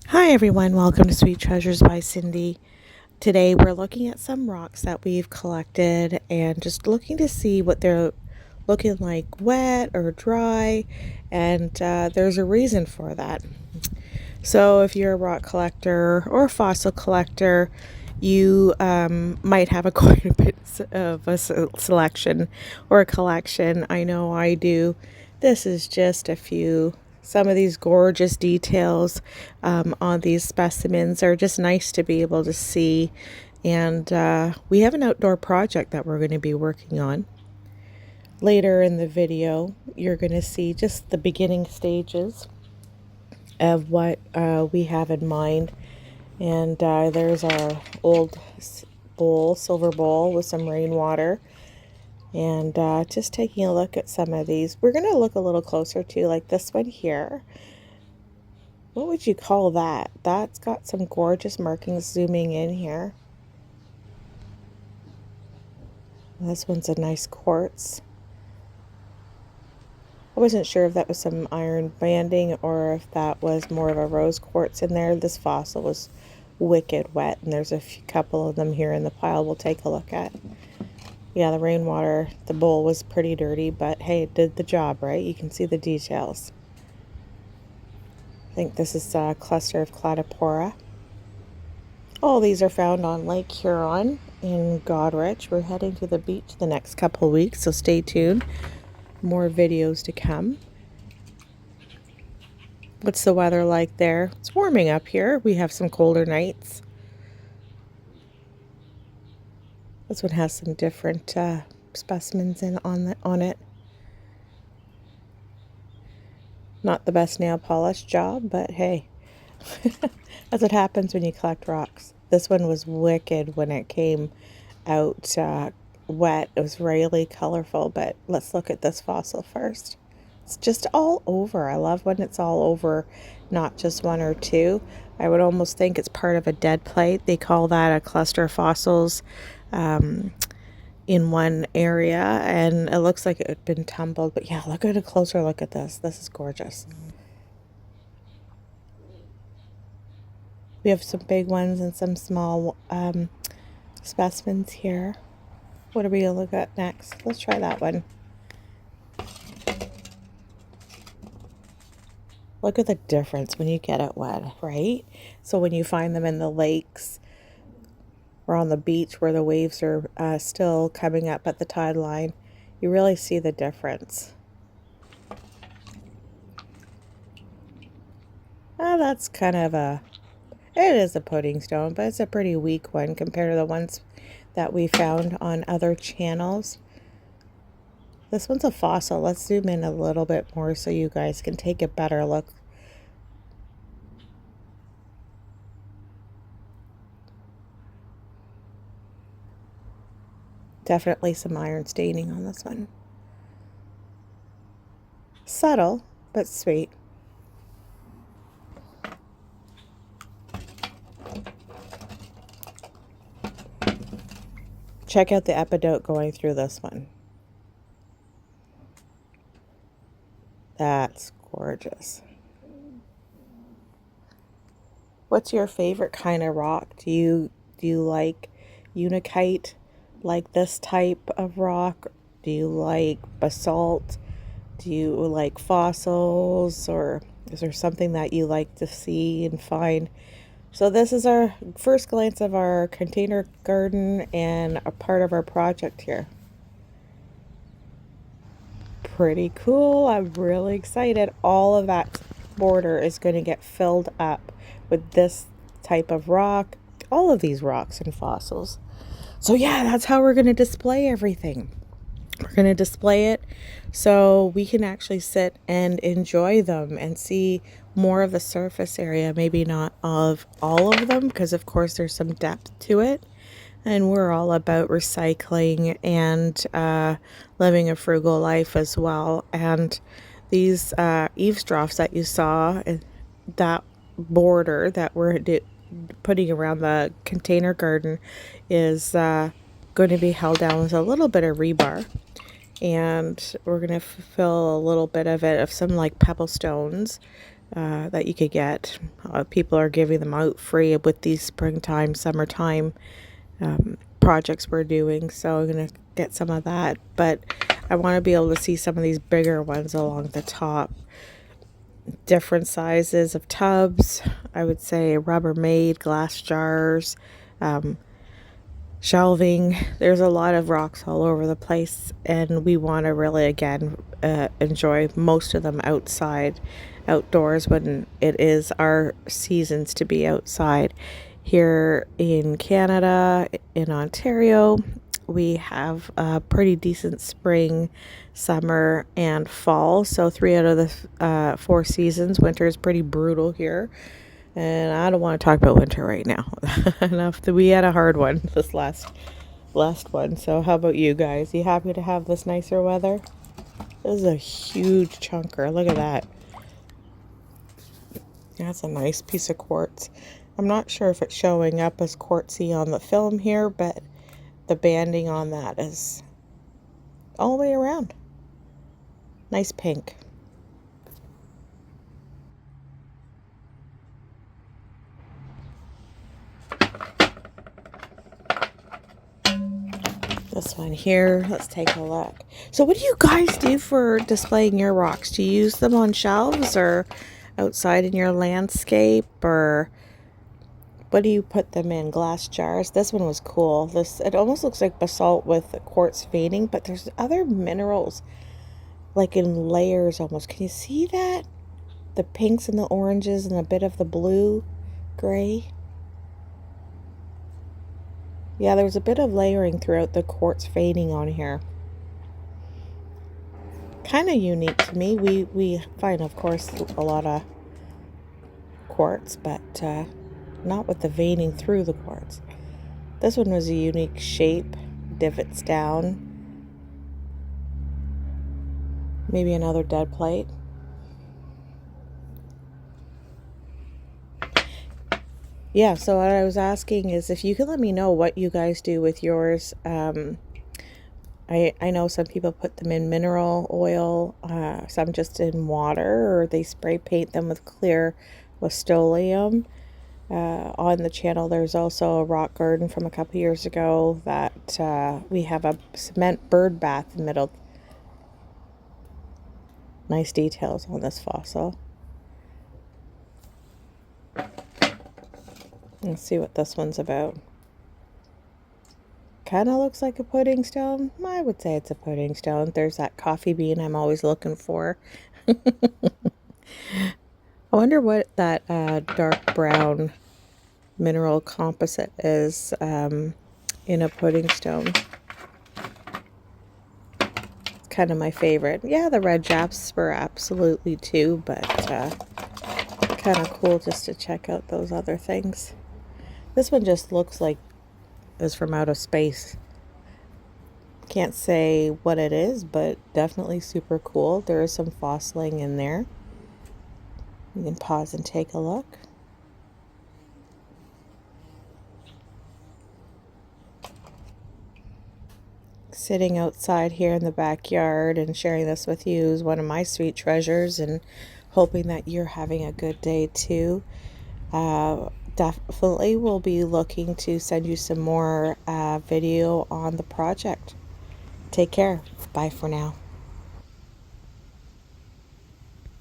Hi everyone, welcome to Sweet Treasures by Cindy. Today we're looking at some rocks that we've collected and just looking to see what they're looking like, wet or dry, and there's a reason for that. So if you're a rock collector or a fossil collector, you might have quite a bit of a selection or a collection. I know I do. This is just a few. Some of these gorgeous details on these specimens are just nice to be able to see. And we have an outdoor project that we're going to be working on. Later in the video, you're going to see just the beginning stages of what we have in mind. And there's our old bowl, silver bowl with some rainwater. And just taking a look at some of these. We're going to look a little closer to like this one here. What would you call that? That's got some gorgeous markings zooming in here. This one's a nice quartz. I wasn't sure if that was some iron banding or if that was more of a rose quartz in there. This fossil was wicked wet, and there's a couple of them here in the pile we'll take a look at. Yeah, the rainwater, the bowl was pretty dirty, but hey, it did the job, right? You can see the details. I think this is a cluster of Cladophora. All these are found on Lake Huron in Goderich. We're heading to the beach the next couple of weeks, so stay tuned. More videos to come. What's the weather like there? It's warming up here. We have some colder nights. This one has some different specimens on it. Not the best nail polish job, but hey, that's what happens when you collect rocks. This one was wicked when it came out wet. It was really colorful, but let's look at this fossil first. It's just all over. I love when it's all over, not just one or two. I would almost think it's part of a dead plate. They call that a cluster of fossils in one area, and it looks like it had been tumbled. But yeah, look at a closer look at this. This is gorgeous. We have some big ones and some small specimens here. What are we going to look at next? Let's try that one. Look at the difference when you get it wet, right? So when you find them in the lakes or on the beach where the waves are still coming up at the tide line, you really see the difference. That's kind of it is a pudding stone, but it's a pretty weak one compared to the ones that we found on other channels. This one's a fossil. Let's zoom in a little bit more so you guys can take a better look. Definitely some iron staining on this one. Subtle, but sweet. Check out the epidote going through this one. That's gorgeous. What's your favorite kind of rock? Do you like unakite, like this type of rock? Do you like basalt? Do you like fossils, or is there something that you like to see and find? So this is our first glance of our container garden and a part of our project here. Pretty cool. I'm really excited. All of that border is going to get filled up with this type of rock, all of these rocks and fossils. So yeah, that's how we're going to display everything. We're going to display it so we can actually sit and enjoy them and see more of the surface area, maybe not of all of them, because of course there's some depth to it. And we're all about recycling and living a frugal life as well. And these eavesdrops that you saw, that border that we're putting around the container garden is going to be held down with a little bit of rebar. And we're going to fill a little bit of it of some like pebble stones that you could get. People are giving them out free with these springtime, summertime projects we're doing. So I'm going to get some of that. But I want to be able to see some of these bigger ones along the top. Different sizes of tubs. I would say Rubbermaid, glass jars, shelving. There's a lot of rocks all over the place, and we want to really, again, enjoy most of them outdoors when it is our seasons to be outside. Here in Canada, in Ontario, we have a pretty decent spring, summer, and fall. So 3 out of the 4 seasons. Winter is pretty brutal here, and I don't want to talk about winter right now. Enough that we had a hard one this last one. So how about you guys? You happy to have this nicer weather? This is a huge chunker. Look at that. That's a nice piece of quartz. I'm not sure if it's showing up as quartzy on the film here, but the banding on that is all the way around. Nice pink. This one here, let's take a look. So what do you guys do for displaying your rocks? Do you use them on shelves or outside in your landscape, or what do you put them in? Glass jars? This one was cool. It almost looks like basalt with quartz veining, but there's other minerals like in layers almost. Can you see that? The pinks and the oranges and a bit of the blue, gray. Yeah, there's a bit of layering throughout the quartz veining on here. Kind of unique to me. We find, of course, a lot of quartz, but not with the veining through the quartz. This one was a unique shape, divots down. Maybe another dead plate. Yeah, so what I was asking is if you can let me know what you guys do with yours. I know some people put them in mineral oil, some just in water, or they spray paint them with clear Rust-Oleum. On the channel, there's also a rock garden from a couple years ago that we have a cement bird bath in the middle. Nice details on this fossil. Let's see what this one's about. Kind of looks like a pudding stone. I would say it's a pudding stone. There's that coffee bean I'm always looking for. I wonder what that dark brown mineral composite is in a pudding stone. It's kind of my favorite. Yeah, the red jasper absolutely too, but kind of cool just to check out those other things. This one just looks like it's from outer space. Can't say what it is, but definitely super cool. There is some fossiling in there. You can pause and take a look. Sitting outside here in the backyard and sharing this with you is one of my sweet treasures, and hoping that you're having a good day too. Definitely will be looking to send you some more video on the project. Take care. Bye for now.